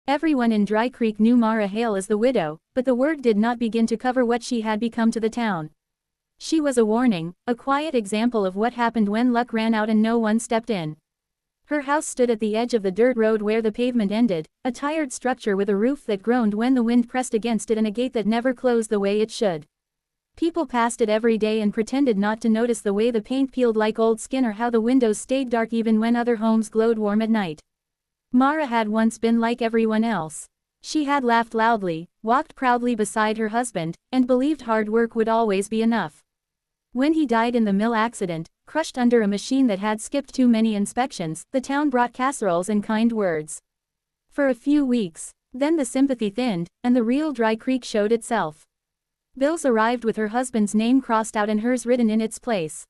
Everyone in Dry Creek knew Mara Hale as the widow, but the word did not begin to cover what she had become to the town. She was a warning, a quiet example of what happened when luck ran out and no one stepped in. Her house stood at the edge of the dirt road where the pavement ended, a tired structure with a roof that groaned when the wind pressed against it and a gate that never closed the way it should. People passed it every day and pretended not to notice the way the paint peeled like old skin or how the windows stayed dark even when other homes glowed warm at night. Mara had once been like everyone else. She had laughed loudly, walked proudly beside her husband, and believed hard work would always be enough. When he died in the mill accident, crushed under a machine that had skipped too many inspections, the town brought casseroles and kind words. For a few weeks, then the sympathy thinned, and the real Dry Creek showed itself. Bills arrived with her husband's name crossed out and hers written in its place.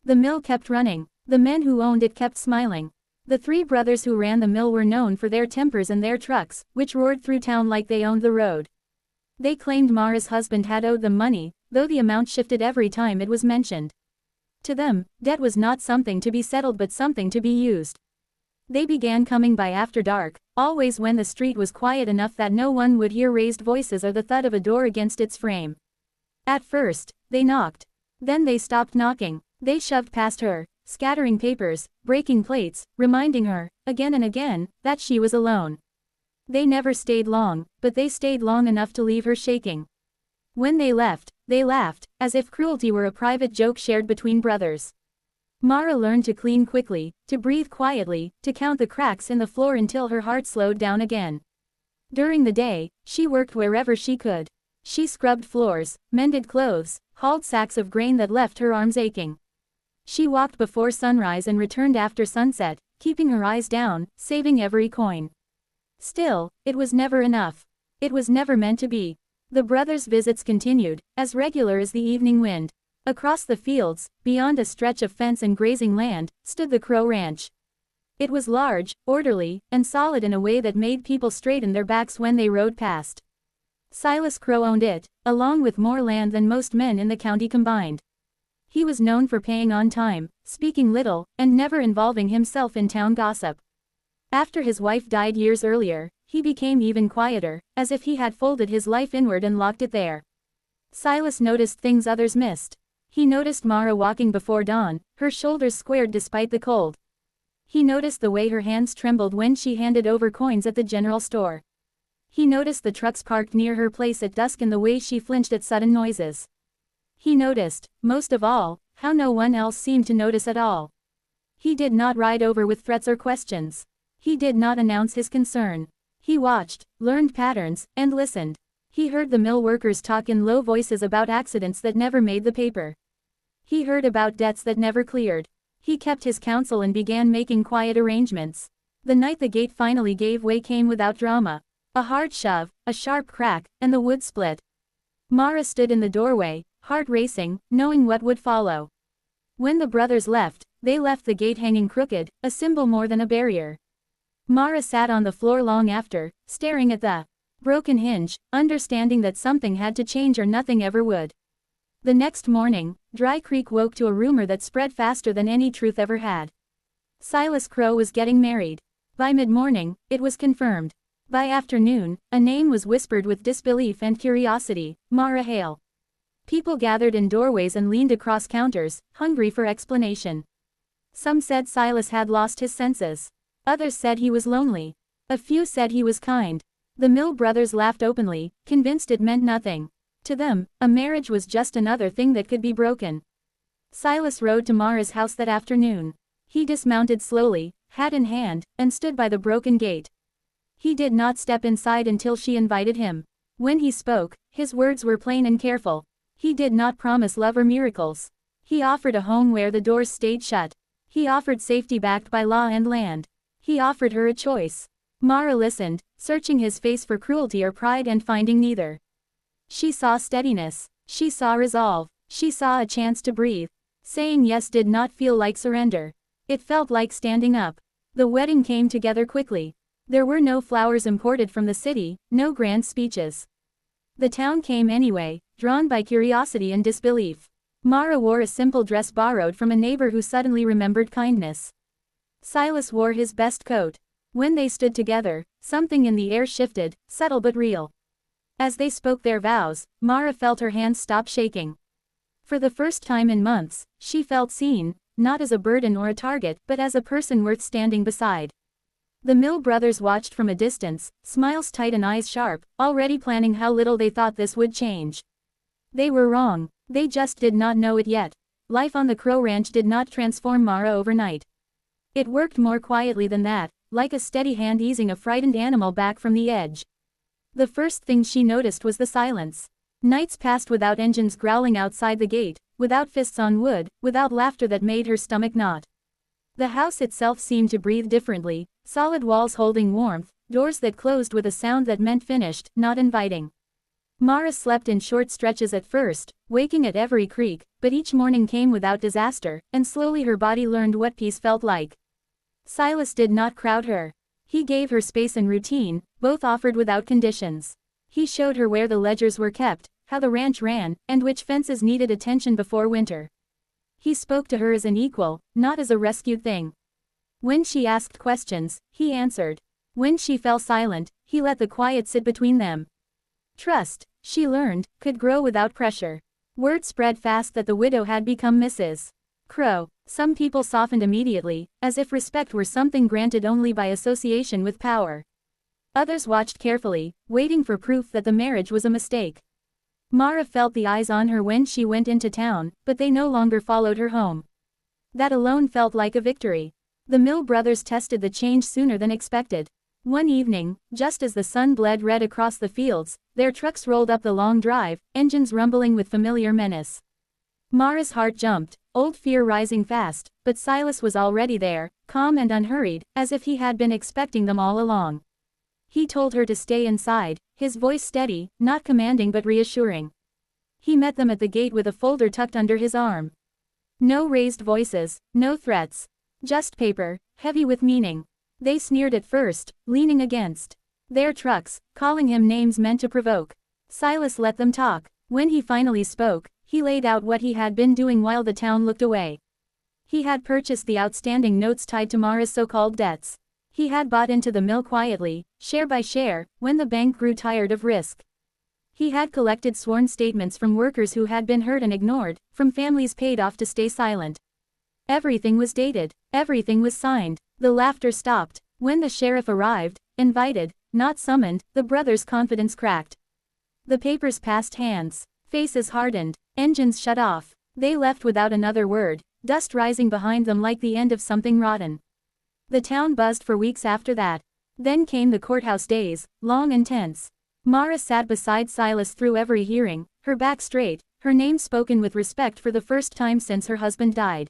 The mill kept running. The men who owned it kept smiling. The three brothers who ran the mill were known for their tempers and their trucks, which roared through town like they owned the road. They claimed Mara's husband had owed them money, though the amount shifted every time it was mentioned. To them, debt was not something to be settled but something to be used. They began coming by after dark, always when the street was quiet enough that no one would hear raised voices or the thud of a door against its frame. At first, they knocked. Then they stopped knocking. They shoved past her, scattering papers, breaking plates, reminding her, again and again, that she was alone. They never stayed long, but they stayed long enough to leave her shaking. When they left, they laughed, as if cruelty were a private joke shared between brothers. Mara learned to clean quickly, to breathe quietly, to count the cracks in the floor until her heart slowed down again. During the day, she worked wherever she could. She scrubbed floors, mended clothes, hauled sacks of grain that left her arms aching. She walked before sunrise and returned after sunset, keeping her eyes down, saving every coin. Still, it was never enough. It was never meant to be. The brothers' visits continued, as regular as the evening wind. Across the fields, beyond a stretch of fence and grazing land, stood the Crow Ranch. It was large, orderly, and solid in a way that made people straighten their backs when they rode past. Silas Crow owned it, along with more land than most men in the county combined. He was known for paying on time, speaking little, and never involving himself in town gossip. After his wife died years earlier, he became even quieter, as if he had folded his life inward and locked it there. Silas noticed things others missed. He noticed Mara walking before dawn, her shoulders squared despite the cold. He noticed the way her hands trembled when she handed over coins at the general store. He noticed the trucks parked near her place at dusk and the way she flinched at sudden noises. He noticed, most of all, how no one else seemed to notice at all. He did not ride over with threats or questions. He did not announce his concern. He watched, learned patterns, and listened. He heard the mill workers talk in low voices about accidents that never made the paper. He heard about debts that never cleared. He kept his counsel and began making quiet arrangements. The night the gate finally gave way came without drama. A hard shove, a sharp crack, and the wood split. Mara stood in the doorway, heart racing, knowing what would follow. When the brothers left, they left the gate hanging crooked, a symbol more than a barrier. Mara sat on the floor long after, staring at the broken hinge, understanding that something had to change or nothing ever would. The next morning, Dry Creek woke to a rumor that spread faster than any truth ever had. Silas Crow was getting married. By mid-morning, it was confirmed. By afternoon, a name was whispered with disbelief and curiosity: Mara Hale. People gathered in doorways and leaned across counters, hungry for explanation. Some said Silas had lost his senses. Others said he was lonely. A few said he was kind. The Mill brothers laughed openly, convinced it meant nothing. To them, a marriage was just another thing that could be broken. Silas rode to Mara's house that afternoon. He dismounted slowly, hat in hand, and stood by the broken gate. He did not step inside until she invited him. When he spoke, his words were plain and careful. He did not promise love or miracles. He offered a home where the doors stayed shut. He offered safety backed by law and land. He offered her a choice. Mara listened, searching his face for cruelty or pride and finding neither. She saw steadiness. She saw resolve. She saw a chance to breathe. Saying yes did not feel like surrender. It felt like standing up. The wedding came together quickly. There were no flowers imported from the city, no grand speeches. The town came anyway, drawn by curiosity and disbelief. Mara wore a simple dress borrowed from a neighbor who suddenly remembered kindness. Silas wore his best coat. When they stood together, Something in the air shifted, subtle but real. As they spoke their vows, Mara felt her hands stop shaking. For the first time in months, she felt seen, not as a burden or a target, but as a person worth standing beside. The Mill brothers watched from a distance, smiles tight and eyes sharp, already planning how little they thought this would change. They were wrong. They just did not know it yet. Life on the Crow Ranch did not transform Mara overnight. It worked more quietly than that, like a steady hand easing a frightened animal back from the edge. The first thing she noticed was the silence. Nights passed without engines growling outside the gate, without fists on wood, without laughter that made her stomach knot. The house itself seemed to breathe differently, solid walls holding warmth, doors that closed with a sound that meant finished, not inviting. Mara slept in short stretches at first, waking at every creak, but each morning came without disaster, and slowly her body learned what peace felt like. Silas did not crowd her. He gave her space and routine, both offered without conditions. He showed her where the ledgers were kept, how the ranch ran, and which fences needed attention before winter. He spoke to her as an equal, not as a rescued thing. When she asked questions, he answered. When she fell silent, he let the quiet sit between them. Trust, she learned, could grow without pressure. Word spread fast that the widow had become Mrs. Crow. Some people softened immediately, as if respect were something granted only by association with power. Others watched carefully, waiting for proof that the marriage was a mistake. Mara felt the eyes on her when she went into town, but they no longer followed her home. That alone felt like a victory. The Mill brothers tested the change sooner than expected. One evening, just as the sun bled red across the fields, their trucks rolled up the long drive, engines rumbling with familiar menace. Mara's heart jumped, old fear rising fast, but Silas was already there, calm and unhurried, as if he had been expecting them all along. He told her to stay inside, his voice steady, not commanding but reassuring. He met them at the gate with a folder tucked under his arm. No raised voices, no threats. Just paper, heavy with meaning. They sneered at first, leaning against their trucks, calling him names meant to provoke. Silas let them talk. When he finally spoke, he laid out what he had been doing while the town looked away. He had purchased the outstanding notes tied to Mara's so-called debts. He had bought into the mill quietly, share by share, when the bank grew tired of risk. He had collected sworn statements from workers who had been hurt and ignored, from families paid off to stay silent. Everything was dated, everything was signed. The laughter stopped. When the sheriff arrived, invited, not summoned, the brothers' confidence cracked. The papers passed hands. Faces hardened. Engines shut off. They left without another word, dust rising behind them like the end of something rotten. The town buzzed for weeks after that. Then came the courthouse days, long and tense. Mara sat beside Silas through every hearing, her back straight, her name spoken with respect for the first time since her husband died.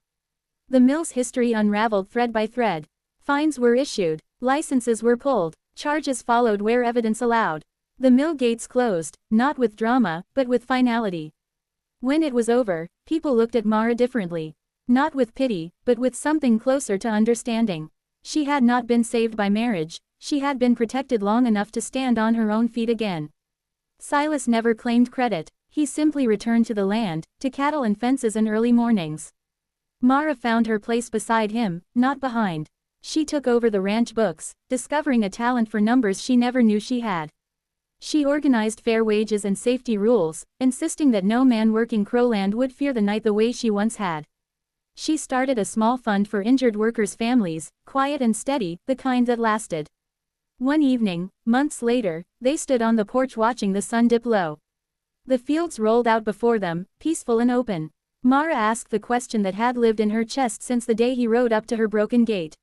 The mill's history unraveled thread by thread. Fines were issued, licenses were pulled, charges followed where evidence allowed. The mill gates closed, not with drama, but with finality. When it was over, people looked at Mara differently. Not with pity, but with something closer to understanding. She had not been saved by marriage, she had been protected long enough to stand on her own feet again. Silas never claimed credit, he simply returned to the land, to cattle and fences and early mornings. Mara found her place beside him, not behind. She took over the ranch books, discovering a talent for numbers she never knew she had. She organized fair wages and safety rules, insisting that no man working Crowland would fear the night the way she once had. She started a small fund for injured workers' families, quiet and steady, the kind that lasted. One evening, months later, they stood on the porch watching the sun dip low. The fields rolled out before them, peaceful and open. Mara asked the question that had lived in her chest since the day he rode up to her broken gate.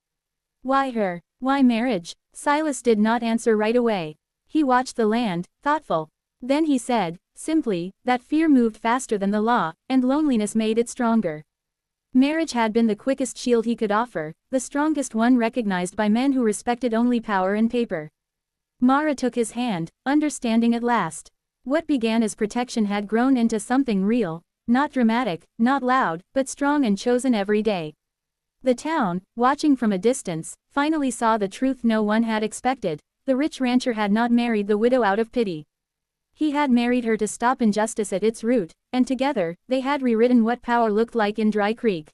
Why her? Why marriage? Silas did not answer right away. He watched the land, thoughtful. Then he said, simply, that fear moved faster than the law, and loneliness made it stronger. Marriage had been the quickest shield he could offer, the strongest one recognized by men who respected only power and paper. Mara took his hand, understanding at last. What began as protection had grown into something real, not dramatic, not loud, but strong and chosen every day. The town, watching from a distance, finally saw the truth no one had expected. The rich rancher had not married the widow out of pity. He had married her to stop injustice at its root, and together, they had rewritten what power looked like in Dry Creek.